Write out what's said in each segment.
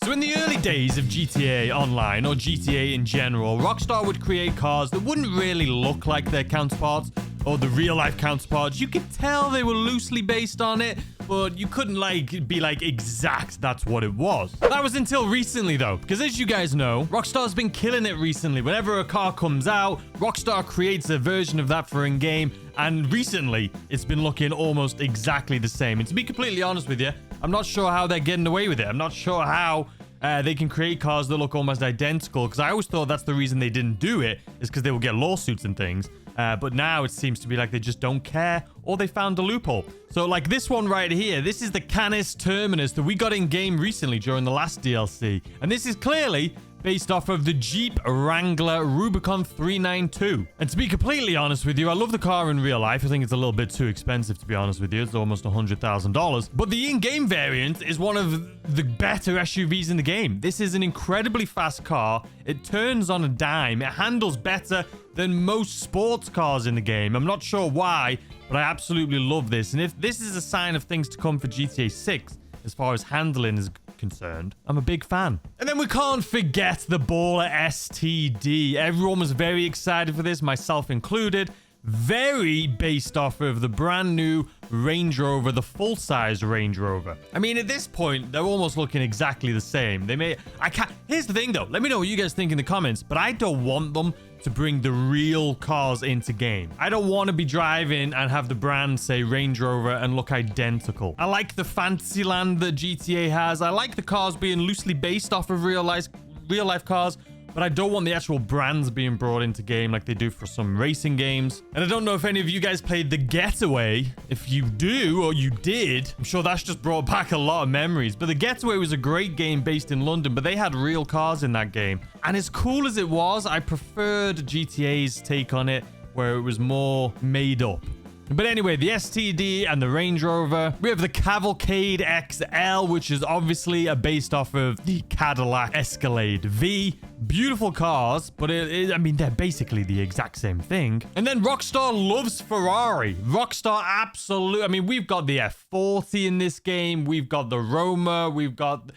So in the early days of GTA Online, or GTA in general, Rockstar would create cars that wouldn't really look like their counterparts, or the real-life counterparts. You could tell they were loosely based on it, but you couldn't, be exact that's what it was. That was until recently, though, because as you guys know, Rockstar's been killing it recently. Whenever a car comes out, Rockstar creates a version of that for in-game, and recently, it's been looking almost exactly the same. And to be completely honest with you, I'm not sure how they're getting away with it. I'm not sure how they can create cars that look almost identical, because I always thought that's the reason they didn't do it, is because they would get lawsuits and things. But now it seems to be like they just don't care, or they found a loophole. So like this one right here, this is the Canis Terminus that we got in game recently during the last DLC. And this is clearly based off of the Jeep Wrangler Rubicon 392. And to be completely honest with you, I love the car in real life. I think it's a little bit too expensive, to be honest with you. It's almost $100,000. But the in-game variant is one of the better SUVs in the game. This is an incredibly fast car. It turns on a dime. It handles better than most sports cars in the game. I'm not sure why, but I absolutely love this. And if this is a sign of things to come for GTA 6, as far as handling is concerned, I'm a big fan. And then we can't forget the Baller STD. Everyone was very excited for this, myself included. Very based off of the brand new Range Rover, the full-size Range Rover. I mean, at this point, they're almost looking exactly the same. Here's the thing, though. Let me know what you guys think in the comments, but I don't want them to bring the real cars into game. I don't want to be driving and have the brand say Range Rover and look identical. I like the Fantasyland that GTA has. I like the cars being loosely based off of real life cars, but I don't want the actual brands being brought into game like they do for some racing games. And I don't know if any of you guys played The Getaway. If you do, or you did, I'm sure that's just brought back a lot of memories. But The Getaway was a great game based in London, but they had real cars in that game. And as cool as it was, I preferred GTA's take on it, where it was more made up. But anyway, the STD and the Range Rover. We have the Cavalcade XL, which is obviously based off of the Cadillac Escalade V. Beautiful cars, but I mean, they're basically the exact same thing. And then Rockstar loves Ferrari. Rockstar absolutely. I mean, we've got the F40 in this game. We've got the Roma. We've got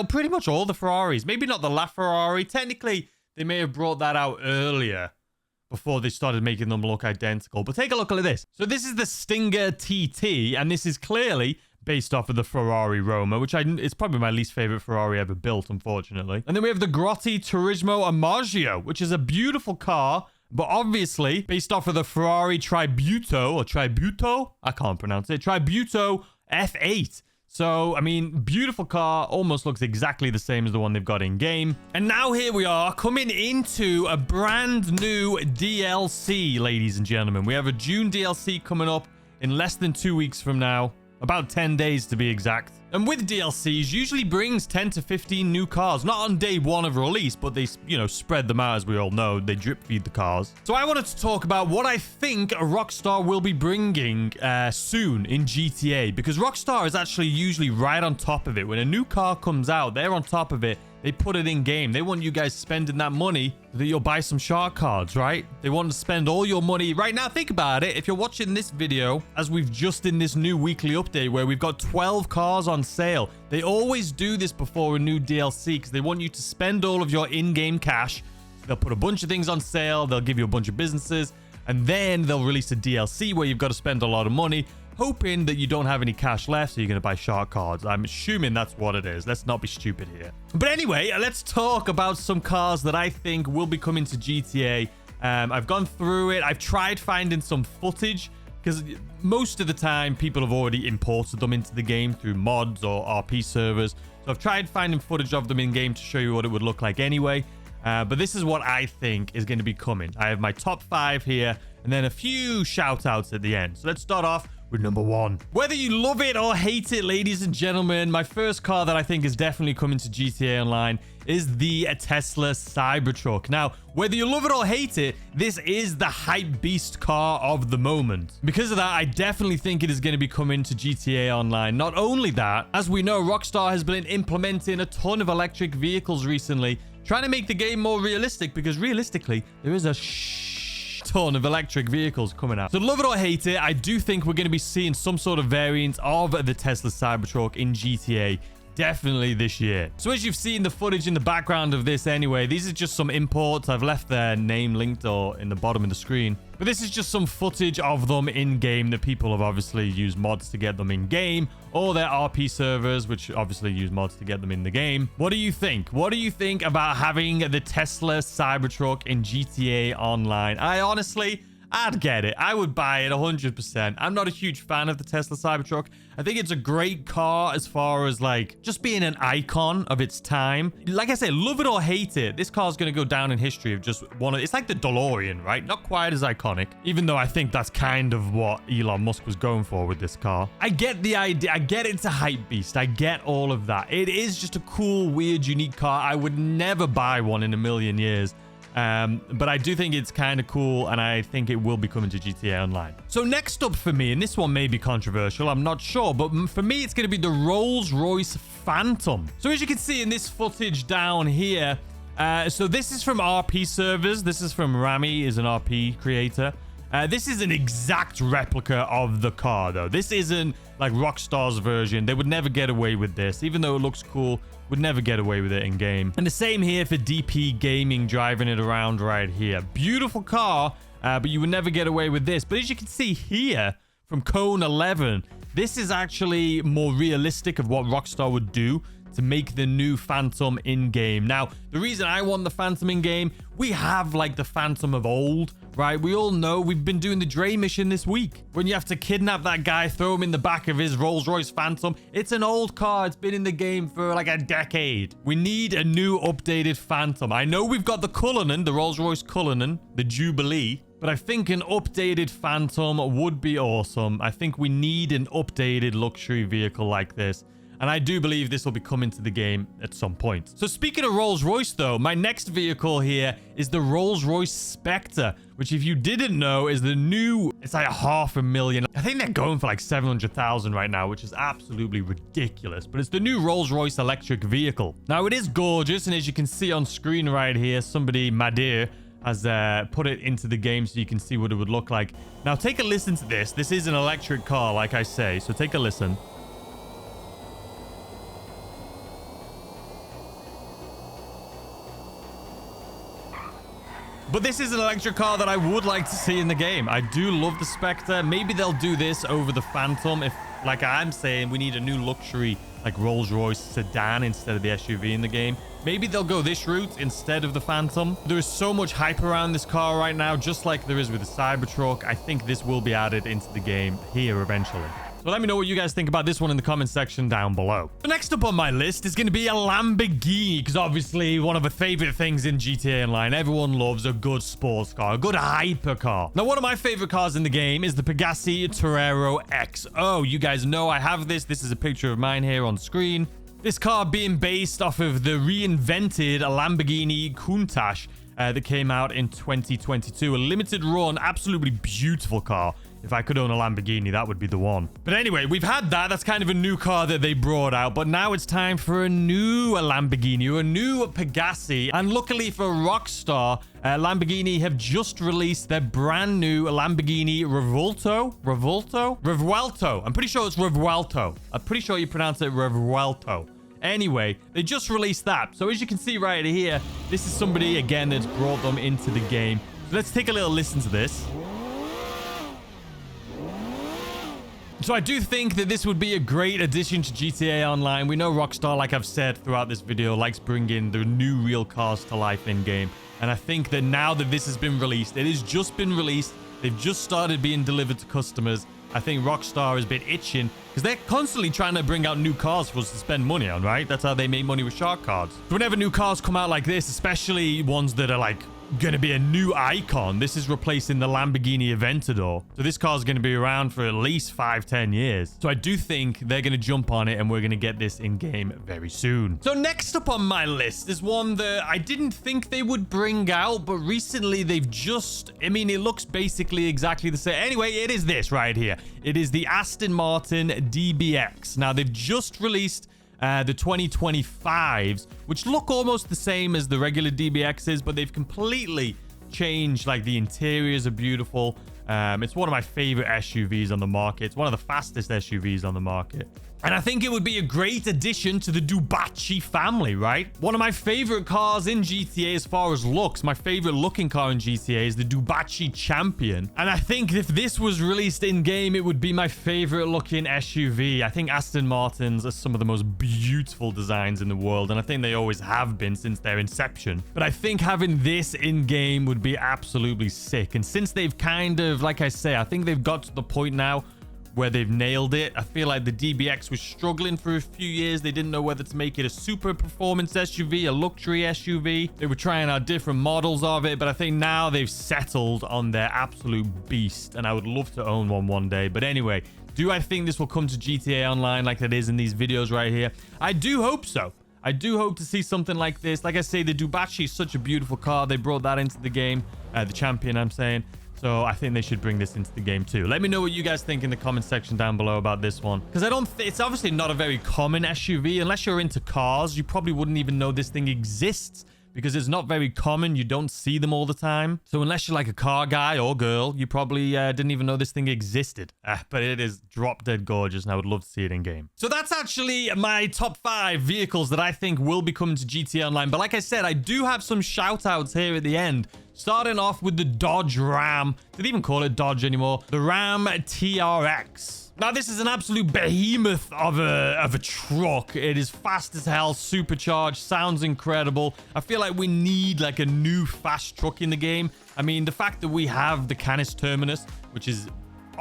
pretty much all the Ferraris. Maybe not the LaFerrari. Technically, they may have brought that out earlier, before they started making them look identical. But take a look at this. So this is the Stinger TT, and this is clearly based off of the Ferrari Roma, which it's probably my least favorite Ferrari ever built, unfortunately. And then we have the Grotti Turismo Amaggio, which is a beautiful car, but obviously based off of the Ferrari Tributo, I can't pronounce it, Tributo F8. So, I mean, beautiful car, almost looks exactly the same as the one they've got in game. And now here we are coming into a brand new DLC, ladies and gentlemen. We have a June DLC coming up in less than 2 weeks from now. About 10 days to be exact. And with DLCs, usually brings 10 to 15 new cars. Not on day one of release, but they, spread them out, as we all know. They drip feed the cars. So I wanted to talk about what I think Rockstar will be bringing soon in GTA. Because Rockstar is actually usually right on top of it. When a new car comes out, they're on top of it. They put it in game. They want you guys spending that money so that you'll buy some shark cards, right? They want to spend all your money. Right now, think about it. If you're watching this video, as we've just in this new weekly update where we've got 12 cars on sale, they always do this before a new DLC because they want you to spend all of your in-game cash. They'll put a bunch of things on sale. They'll give you a bunch of businesses. And then they'll release a DLC where you've got to spend a lot of money, hoping that you don't have any cash left, so you're going to buy shark cards. I'm assuming that's what it is. Let's not be stupid here. But anyway, let's talk about some cars that I think will be coming to GTA. I've gone through it. I've tried finding some footage, because most of the time, people have already imported them into the game through mods or RP servers. So I've tried finding footage of them in-game to show you what it would look like anyway. But this is what I think is going to be coming. I have my top 5 here, and then a few shout-outs at the end. So let's start off with number 1. Whether you love it or hate it, ladies and gentlemen, my first car that I think is definitely coming to GTA Online is the Tesla Cybertruck. Now, whether you love it or hate it, this is the hype beast car of the moment. Because of that, I definitely think it is going to be coming to GTA Online. Not only that, as we know, Rockstar has been implementing a ton of electric vehicles recently, trying to make the game more realistic, because realistically, there is a ton of electric vehicles coming out. So love it or hate it, I do think we're going to be seeing some sort of variant of the Tesla Cybertruck in GTA. definitely this year. So as you've seen the footage in the background of this anyway, these are just some imports. I've left their name linked or in the bottom of the screen. But this is just some footage of them in-game that people have obviously used mods to get them in-game, or their RP servers, which obviously use mods to get them in the game. What do you think? What do you think about having the Tesla Cybertruck in GTA Online? I'd get it. I would buy it 100%. I'm not a huge fan of the Tesla Cybertruck. I think it's a great car as far as like just being an icon of its time. Like I said, love it or hate it, this car is going to go down in history of just one of... It's like the DeLorean, right? Not quite as iconic, even though I think that's kind of what Elon Musk was going for with this car. I get the idea. I get it's a hype beast. I get all of that. It is just a cool, weird, unique car. I would never buy one in a million years. But I do think it's kind of cool, and I think it will be coming to GTA Online. So next up for me, and this one may be controversial, I'm not sure, but for me, it's going to be the Rolls-Royce Phantom. So as you can see in this footage down here, so this is from RP servers. This is from Rami, is an RP creator. This is an exact replica of the car, though. This isn't like Rockstar's version. They would never get away with this, even though it looks cool. Would never get away with it in game. And the same here for DP Gaming driving it around right here. Beautiful car, but you would never get away with this. But as you can see here from Cone 11, this is actually more realistic of what Rockstar would do to make the new Phantom in-game. Now, the reason I want the Phantom in-game, we have like the Phantom of old, right? We all know we've been doing the Dre mission this week. When you have to kidnap that guy, throw him in the back of his Rolls-Royce Phantom. It's an old car. It's been in the game for like a decade. We need a new updated Phantom. I know we've got the Cullinan, the Rolls-Royce Cullinan, the Jubilee, but I think an updated Phantom would be awesome. I think we need an updated luxury vehicle like this. And I do believe this will be coming to the game at some point. So speaking of Rolls-Royce, though, my next vehicle here is the Rolls-Royce Spectre, which if you didn't know is the new... It's like $500,000. I think they're going for like 700,000 right now, which is absolutely ridiculous. But it's the new Rolls-Royce electric vehicle. Now, it is gorgeous. And as you can see on screen right here, somebody, Madir, has put it into the game so you can see what it would look like. Now, take a listen to this. This is an electric car, like I say. So take a listen. But this is an electric car that I would like to see in the game. I do love the Spectre. Maybe they'll do this over the Phantom. If, like I'm saying, we need a new luxury, like Rolls-Royce sedan instead of the SUV in the game. Maybe they'll go this route instead of the Phantom. There is so much hype around this car right now, just like there is with the Cybertruck. I think this will be added into the game here eventually. So let me know what you guys think about this one in the comment section down below. So next up on my list is going to be a Lamborghini, because obviously one of the favorite things in GTA Online. Everyone loves a good sports car, a good hypercar. Now, one of my favorite cars in the game is the Pegassi Torero XO. You guys know I have this. This is a picture of mine here on screen. This car being based off of the reinvented Lamborghini Countach that came out in 2022. A limited run, absolutely beautiful car. If I could own a Lamborghini, that would be the one. But anyway, we've had that. That's kind of a new car that they brought out. But now it's time for a new Lamborghini, a new Pegassi. And luckily for Rockstar, Lamborghini have just released their brand new Lamborghini Revuelto. I'm pretty sure it's Revuelto. I'm pretty sure you pronounce it Revuelto. Anyway, they just released that. So as you can see right here, this is somebody, again, that's brought them into the game. So let's take a little listen to this. So I do think that this would be a great addition to GTA Online. We know Rockstar, like I've said throughout this video, likes bringing the new real cars to life in-game. And I think that now that this has been released, it has just been released. They've just started being delivered to customers. I think Rockstar has been itching because they're constantly trying to bring out new cars for us to spend money on, right? That's how they make money with shark cards. So whenever new cars come out like this, especially ones that are like going to be a new icon, this is replacing the Lamborghini Aventador. So this car is going to be around for at least 5-10 years. So I do think they're going to jump on it and we're going to get this in game very soon. So next up on my list is one that I didn't think they would bring out, but recently they've just, I mean, it looks basically exactly the same. Anyway, it is this right here. It is the Aston Martin DBX. Now they've just released the 2025s, which look almost the same as the regular DBXs, but they've completely changed. Like the interiors are beautiful. It's one of my favorite SUVs on the market. It's one of the fastest SUVs on the market. And I think it would be a great addition to the Dubachi family, right? One of my favorite cars in GTA as far as looks, my favorite looking car in GTA is the Dubachi Champion. And I think if this was released in-game, it would be my favorite looking SUV. I think Aston Martins are some of the most beautiful designs in the world, and I think they always have been since their inception. But I think having this in-game would be absolutely sick. And since they've kind of, like I say, I think they've got to the point now where they've nailed it. I feel like the DBX was struggling for a few years. They didn't know whether to make it a super performance SUV, a luxury SUV. They were trying out different models of it, but I think now they've settled on their absolute beast, and I would love to own one day. But anyway, do I think this will come to GTA Online like it is in these videos right here? I do hope so. I do hope to see something like this. Like I say, the Dubachi is such a beautiful car. They brought that into the game, the Champion, I'm saying. So I think they should bring this into the game too. Let me know what you guys think in the comment section down below about this one. Because I don't think it's obviously not a very common SUV. Unless you're into cars, you probably wouldn't even know this thing exists. Because it's not very common. You don't see them all the time. So unless you're like a car guy or girl, you probably didn't even know this thing existed. But it is drop dead gorgeous, and I would love to see it in game. So that's actually my top 5 vehicles that I think will be coming to GTA Online. But like I said, I do have some shout outs here at the end. Starting off with the Dodge Ram. They don't even call it Dodge anymore. The Ram TRX. Now, this is an absolute behemoth of a truck. It is fast as hell, supercharged, sounds incredible. I feel like we need like a new fast truck in the game. I mean, the fact that we have the Canis Terminus, which is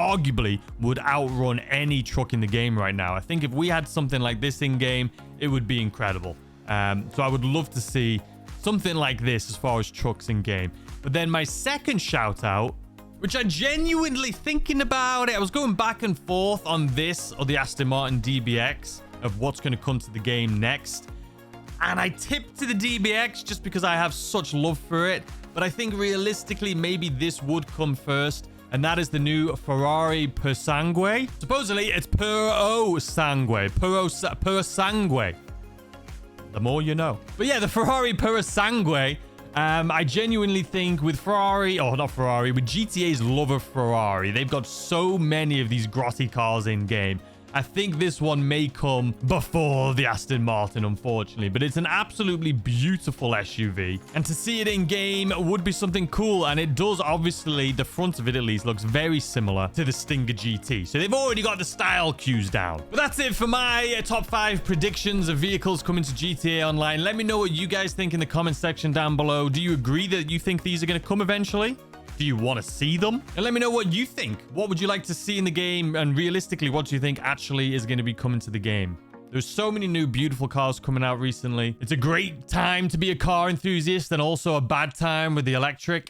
arguably would outrun any truck in the game right now. I think if we had something like this in game, it would be incredible. So I would love to see something like this as far as trucks in game. But then my second shout out, which I genuinely thinking about it. I was going back and forth on this or the Aston Martin DBX of what's going to come to the game next. And I tipped to the DBX just because I have such love for it. But I think realistically, maybe this would come first. And that is the new Ferrari Persangue. Supposedly, it's Purosangue. Purosangue. The more you know. But yeah, the Ferrari Purosangue. I genuinely think with Ferrari, or not Ferrari, with GTA's love of Ferrari, they've got so many of these grotty cars in game. I think this one may come before the Aston Martin, unfortunately, but it's an absolutely beautiful SUV, and to see it in game would be something cool. And it does, obviously, the front of it at least looks very similar to the Stinger GT, so they've already got the style cues down. But that's it for my top 5 predictions of vehicles coming to GTA Online. Let me know what you guys think in the comment section down below. Do you agree that you think these are going to come eventually? Do you want to see them? And let me know what you think. What would you like to see in the game? And realistically, what do you think actually is going to be coming to the game? There's so many new beautiful cars coming out recently. It's a great time to be a car enthusiast, and also a bad time with the electric.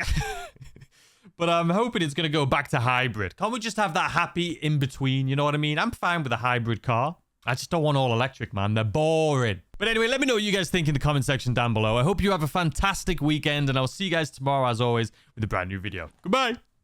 But I'm hoping it's going to go back to hybrid. Can't we just have that happy in between? You know what I mean? I'm fine with a hybrid car. I just don't want all electric, man. They're boring. But anyway, let me know what you guys think in the comment section down below. I hope you have a fantastic weekend, and I'll see you guys tomorrow, as always, with a brand new video. Goodbye.